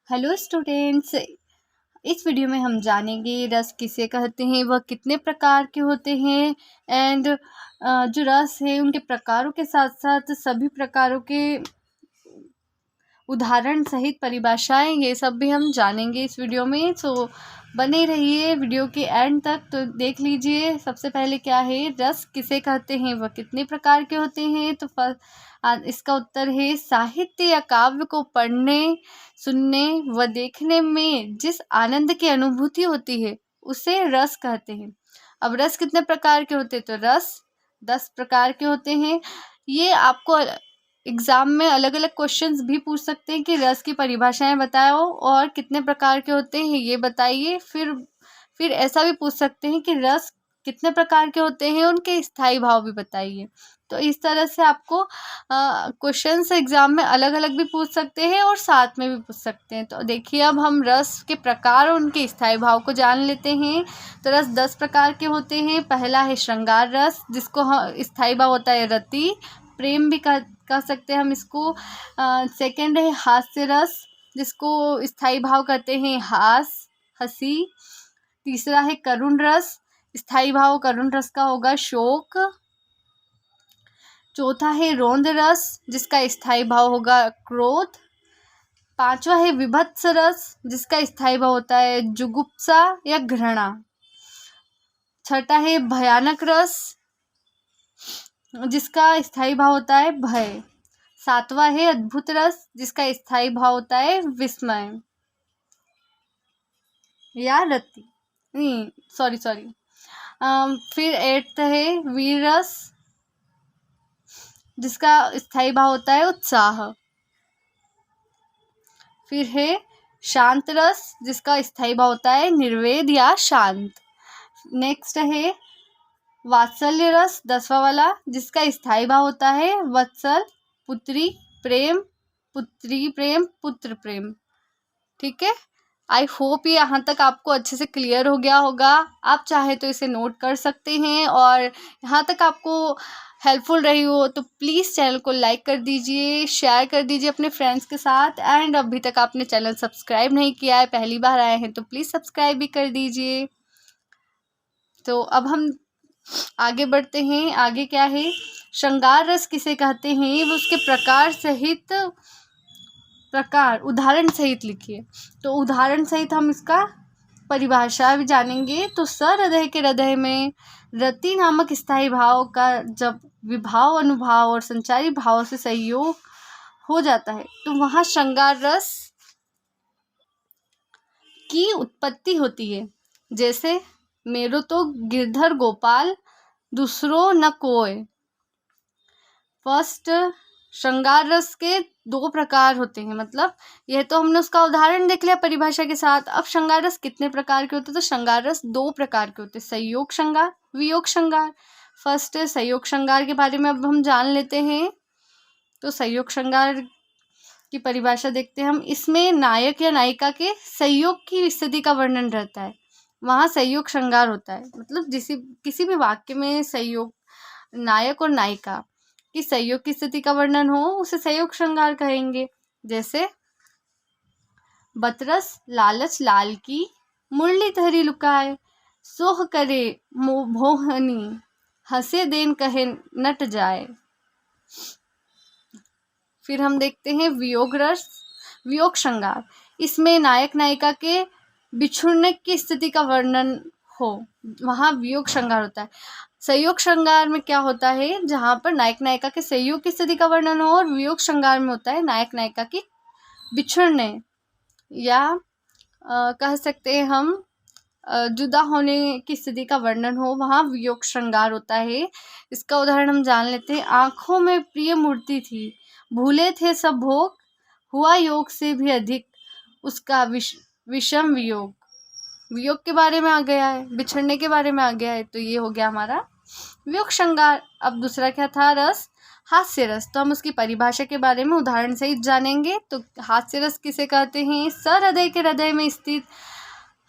Hello students. इस video में हम जानेंगे रस किसे कहते हैं, वह कितने प्रकार के होते हैं एंड जो रस है उनके प्रकारों के साथ साथ सभी प्रकारों के उदाहरण सहित परिभाषाएं, ये सब भी हम जानेंगे इस वीडियो में। सो बने रहिए वीडियो के एंड तक। तो देख लीजिए, सबसे पहले क्या है, रस किसे कहते हैं, वह कितने प्रकार के होते हैं। तो इसका उत्तर है साहित्य या काव्य को पढ़ने, सुनने व देखने में जिस आनंद की अनुभूति होती है उसे रस कहते हैं। अब रस कितने प्रकार के होते हैं, तो रस 10 प्रकार के होते हैं। ये आपको एग्जाम में अलग अलग क्वेश्चंस भी पूछ सकते हैं कि रस की परिभाषाएं बताओ और कितने प्रकार के होते हैं ये बताइए। फिर ऐसा भी पूछ सकते हैं कि रस कितने प्रकार के होते हैं, उनके स्थायी भाव भी बताइए। तो इस तरह से आपको क्वेश्चंस एग्जाम में अलग अलग भी पूछ सकते हैं और साथ में भी पूछ सकते हैं। तो देखिए, अब हम रस के प्रकार और उनके स्थायी भाव को जान लेते हैं। तो रस 10 प्रकार के होते हैं। पहला है श्रृंगार रस, जिसको स्थायी भाव होता है रति, प्रेम भी कह सकते हैं हम इसको। सेकंड है हास्य रस, जिसको स्थायी भाव कहते हैं हंसी। तीसरा है करुण रस, स्थायी भाव करुण रस का होगा शोक। चौथा है रोंद रस, जिसका स्थायी भाव होगा क्रोध। पांचवा है विभत्स रस, जिसका स्थायी भाव होता है जुगुप्सा या घृणा। छठा है भयानक रस, जिसका स्थायी भाव होता है भय। सातवां है अद्भुत रस, जिसका स्थायी भाव होता है विस्मय या रति, नहीं सॉरी। फिर 8th है वीर रस, जिसका स्थायी भाव होता है उत्साह। फिर है शांत रस, जिसका स्थायी भाव होता है निर्वेद या शांत। नेक्स्ट है वात्सल्य रस, 10वां वाला, जिसका स्थायी भाव होता है वत्सल, पुत्री प्रेम, पुत्र प्रेम। ठीक है, आई होप ये यहाँ तक आपको अच्छे से क्लियर हो गया होगा। आप चाहे तो इसे नोट कर सकते हैं, और यहाँ तक आपको हेल्पफुल रही हो तो प्लीज़ चैनल को लाइक कर दीजिए, शेयर कर दीजिए अपने फ्रेंड्स के साथ। एंड अभी तक आपने चैनल सब्सक्राइब नहीं किया है, पहली बार आए हैं, तो प्लीज़ सब्सक्राइब भी कर दीजिए। तो अब हम आगे बढ़ते हैं। आगे क्या है, श्रृंगार रस किसे कहते हैं, वो उसके उदाहरण सहित लिखिए। तो उदाहरण सहित हम इसका परिभाषा भी जानेंगे। तो सहृदय के हृदय में रति नामक स्थायी भाव का जब विभाव, अनुभाव और संचारी भाव से संयोग हो जाता है तो वहाँ श्रृंगार रस की उत्पत्ति होती है। जैसे मेरो तो गिरधर गोपाल, दूसरो न कोय। फर्स्ट, श्रृंगार रस के 2 प्रकार होते हैं। मतलब यह तो हमने उसका उदाहरण देख लिया परिभाषा के साथ। अब श्रृंगार रस कितने प्रकार के होते हैं, तो श्रृंगार रस 2 प्रकार के होते हैं, संयोग श्रृंगार, वियोग श्रृंगार। फर्स्ट संयोग श्रृंगार के बारे में अब हम जान लेते हैं। तो संयोग श्रृंगार की परिभाषा देखते हैं हम। इसमें नायक या नायिका के संयोग की स्थिति का वर्णन रहता है, वहाँ संयोग श्रृंगार होता है। मतलब किसी भी वाक्य में संयोग, नायक और नायिका कि संयोग की स्थिति का वर्णन हो, उसे संयोग श्रृंगार कहेंगे। जैसे बतरस लालच लाल की, मुरली धरी लुकाए, सोह करे भोहनी, हंसे देन कहे नट जाए। फिर हम देखते हैं वियोग रस, वियोग श्रृंगार। इसमें नायक नायिका के बिछुड़ने की स्थिति का वर्णन हो, वहाँ वियोग श्रृंगार होता है। संयोग श्रृंगार में क्या होता है, जहाँ पर नायक नायिका के संयोग की स्थिति का वर्णन हो, और वियोग श्रृंगार में होता है नायक नायिका की बिछुड़ने या कह सकते हैं हम जुदा होने की स्थिति का वर्णन हो, वहाँ वियोग श्रृंगार होता है। इसका उदाहरण हम जान लेते हैं। आँखों में प्रिय मूर्ति थी, भूले थे सब भोग, हुआ योग से भी अधिक उसका विषम वियोग। वियोग के बारे में आ गया है, बिछड़ने के बारे में आ गया है, तो ये हो गया हमारा वियोग श्रृंगार। अब दूसरा क्या था, रस हास्य रस। तो हम उसकी परिभाषा के बारे में उदाहरण सहित जानेंगे। तो हास्य रस किसे कहते हैं, सहृदय के हृदय में स्थित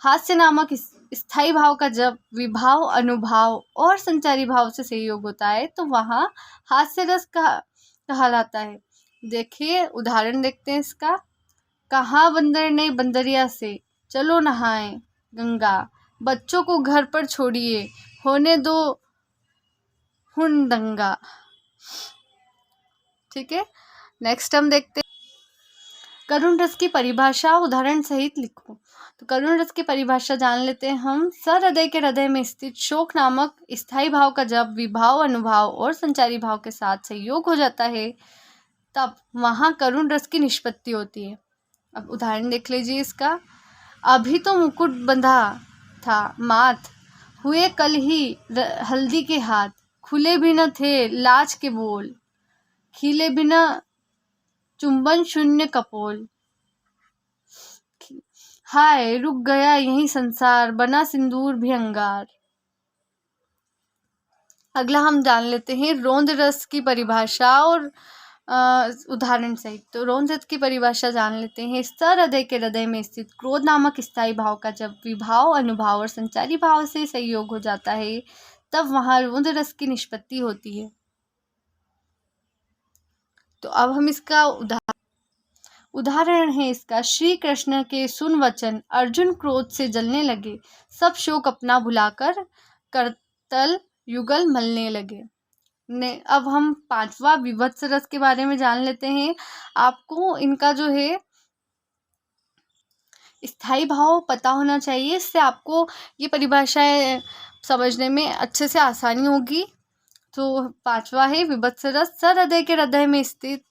हास्य नामक स्थायी भाव का जब विभाव, अनुभाव और संचारी भाव से संयोग होता है तो वहाँ हास्य रस कहलाता है। देखिए उदाहरण देखते हैं इसका। कहा बंदर ने बंदरिया से, चलो नहाएं गंगा, बच्चों को घर पर छोड़िए, होने दो हुड़दंगा। ठीक है, नेक्स्ट हम देखते हैं करुण रस की परिभाषा उदाहरण सहित लिखो। तो करुण रस की परिभाषा जान लेते हैं हम। सहृदय के हृदय में स्थित शोक नामक स्थायी भाव का जब विभाव, अनुभाव और संचारी भाव के साथ संयोग हो जाता है तब वहाँ करुण रस की निष्पत्ति होती है। अब उदाहरण देख लीजिए इसका। अभी तो मुकुट बंधा था माथ, हुए कल ही हल्दी के हाथ, खुले भी न थे लाज के बोल, खिले बिना चुंबन शून्य कपोल, हाय रुक गया यही संसार, बना सिंदूर भी अंगार। अगला हम जान लेते हैं रोंद रस की परिभाषा और उदाहरण सहित। तो रोंद रस की परिभाषा जान लेते हैं। सहृदय के हृदय में स्थित क्रोध नामक स्थायी भाव का जब विभाव, अनुभाव और संचारी भाव से संयोग हो जाता है तब वहां रोंद रस की निष्पत्ति होती है। तो अब हम इसका उदाहरण है इसका। श्री कृष्ण के सुन वचन, अर्जुन क्रोध से जलने लगे, सब शोक अपना भुलाकर करतल युगल मलने लगे। अब हम पांचवा विभत्स रस के बारे में जान लेते हैं। आपको इनका जो है स्थायी भाव पता होना चाहिए, इससे आपको ये परिभाषाएं समझने में अच्छे से आसानी होगी। तो पांचवा है विभत्स रस। सहृदय के हृदय में स्थित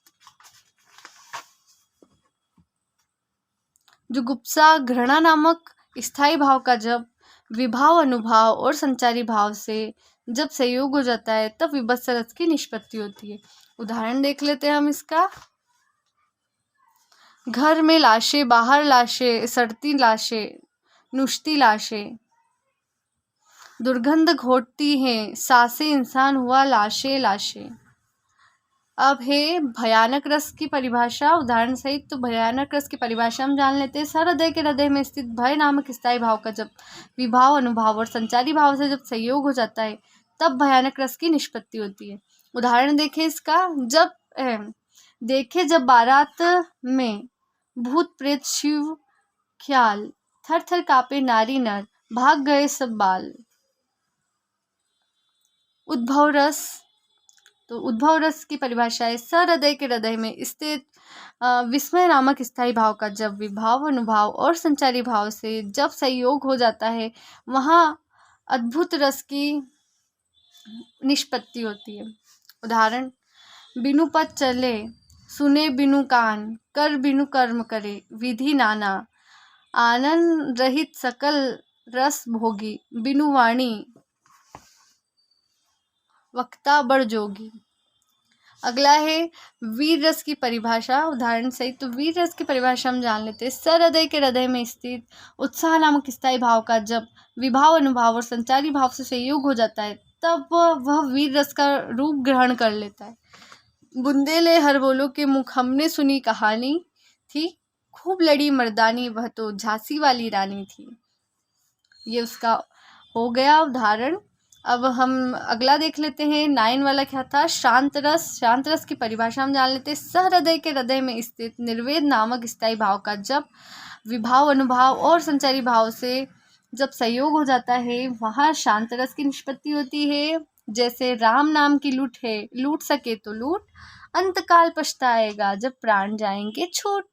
जुगुप्सा, घृणा नामक स्थायी भाव का जब विभाव, अनुभाव और संचारी भाव से जब संयोग हो जाता है तब विभत्स रस की निष्पत्ति होती है। उदाहरण देख लेते हैं हम इसका। घर में लाशें, बाहर लाशें, सड़ती लाशें, नुश्ती लाशें, दुर्गंध घोटती हैं, सांसें इंसान हुआ लाशें लाशें। अब है भयानक रस की परिभाषा उदाहरण सहित। तो भयानक रस की परिभाषा हम जान लेते हैं। सहृदय के हृदय में स्थित भय नामक स्थायी भाव का जब विभाव, अनुभाव और संचारी भाव से जब संयोग हो जाता है तब भयानक रस की निष्पत्ति होती है। उदाहरण देखें इसका। जब बारात में भूत प्रेत शिव ख्याल, थर थर कांपे नारी नर, भाग गए सब बाल। उद्भव रस। तो उद्भव रस की परिभाषा है। सहृदय के हृदय में स्थित विस्मय नामक स्थायी भाव का जब विभाव, अनुभाव और संचारी भाव से जब संयोग हो जाता है वहाँ अद्भुत रस की निष्पत्ति होती है। उदाहरण, बिनु पथ चले, सुने बिनु कान, कर बिनु कर्म करे, विधि नाना, आनंद रहित सकल रस भोगी, बिनु वाणी वक्ता बड़ जोगी। अगला है वीर रस की परिभाषा उदाहरण सहित। तो वीर रस की परिभाषा हम जान लेते हैं। सहृदय के हृदय में स्थित उत्साह नामक स्थायी भाव का जब विभाव, अनुभाव और संचारी भाव से संयोग हो जाता है तब वह वीर रस का रूप ग्रहण कर लेता है। बुंदेले हर बोलो के मुख, हमने सुनी कहानी थी, खूब लड़ी मर्दानी, वह तो झांसी वाली रानी थी। ये उसका हो गया उदाहरण। अब हम अगला देख लेते हैं। 9 वाला क्या था? शांत रस। शांत रस की परिभाषा हम जान लेते हैं। सहृदय के हृदय में स्थित निर्वेद नामक स्थायी भाव का जब विभाव, अनुभाव और संचारी भाव से जब संयोग हो जाता है वहाँ शांत रस की निष्पत्ति होती है। जैसे राम नाम की लूट है, लूट सके तो लूट, अंतकाल पछताएगा जब प्राण जाएंगे छूट।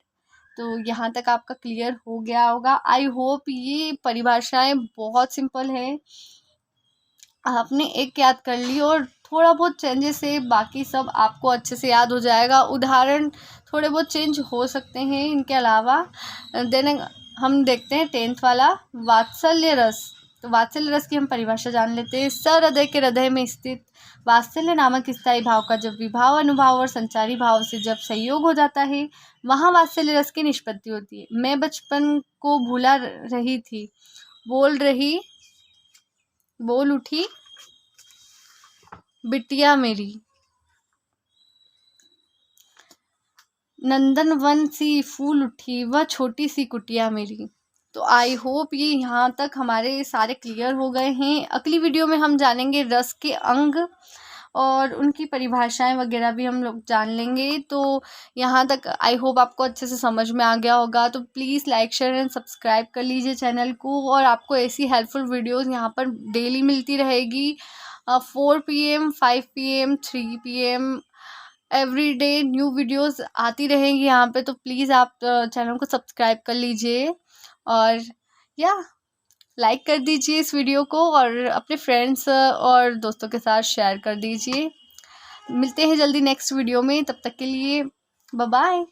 तो यहाँ तक आपका क्लियर हो गया होगा। आई होप ये परिभाषाएं बहुत सिंपल है, आपने एक याद कर ली और थोड़ा बहुत चेंजेस है, बाकी सब आपको अच्छे से याद हो जाएगा। उदाहरण थोड़े बहुत चेंज हो सकते हैं इनके अलावा। देन हम देखते हैं 10th वाला वात्सल्य रस। तो वात्सल्य रस की हम परिभाषा जान लेते हैं। सहृदय के हृदय में स्थित वात्सल्य नामक स्थायी भाव का जब विभाव, अनुभाव और संचारी भाव से जब संयोग हो जाता है वहाँ वात्सल्य रस की निष्पत्ति होती है। मैं बचपन को भूला रही थी, बोल उठी बिटिया मेरी, नंदन वन सी फूल उठी वह छोटी सी कुटिया मेरी। तो आई होप ये यहाँ तक हमारे सारे क्लियर हो गए हैं। अगली वीडियो में हम जानेंगे रस के अंग और उनकी परिभाषाएं वगैरह भी हम लोग जान लेंगे। तो यहाँ तक आई होप आपको अच्छे से समझ में आ गया होगा। तो please like share and subscribe कर लीजिए चैनल को, और आपको ऐसी हेल्पफुल वीडियोस यहाँ पर डेली मिलती रहेगी। 4 PM 5 PM 3 PM every day new videos आती रहेंगी यहाँ पे। तो प्लीज़ आप चैनल को सब्सक्राइब कर लीजिए, और या लाइक कर दीजिए इस वीडियो को, और अपने फ्रेंड्स और दोस्तों के साथ शेयर कर दीजिए। मिलते हैं जल्दी नेक्स्ट वीडियो में, तब तक के लिए बाय बाय।